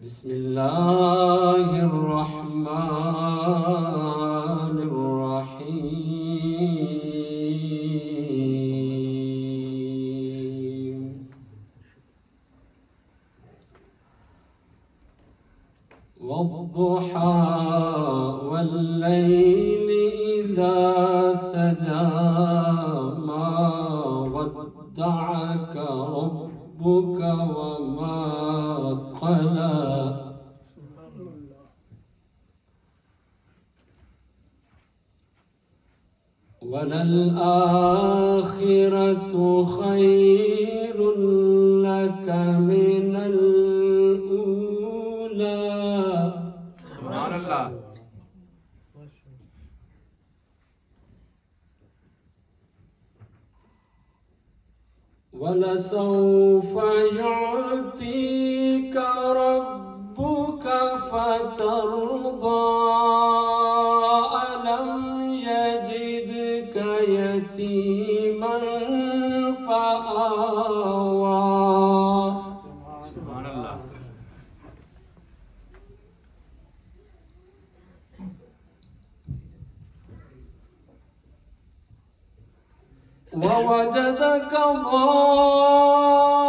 बिस्मिल्लाहिर्रहमानिर्रहीम। वद्दुहा वल्लैलि इज़ा सजा मा वद्दअक रब्बुक वमा क़ला। वलल्आखिरतु खैरुन लक मिनल ऊला। सुभान अल्लाह। वलसौफ युअतीक रब्बुक फतर्दा। अलम यजिदक यतीमन फआवा। सुभान अल्लाह। ववजदक ضالًا